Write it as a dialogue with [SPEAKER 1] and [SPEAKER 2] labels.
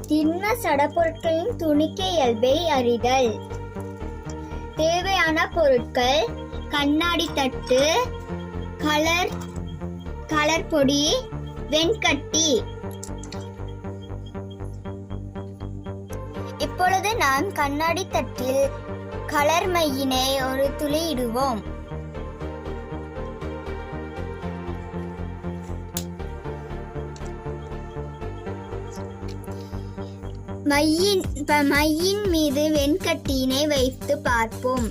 [SPEAKER 1] திண்ம சடப்பொருட்களின் துணிக்க இயல்பை அறிதல். தேவையான பொருட்கள்: கண்ணாடி தட்டு, கலர் பொடி, வெண்கட்டி. இப்பொழுது நாம் கண்ணாடி தட்டில் கலர் மையினை ஒரு துளி இடுவோம். மையின் மீது வெண்கட்டியினை வைத்து பார்ப்போம்.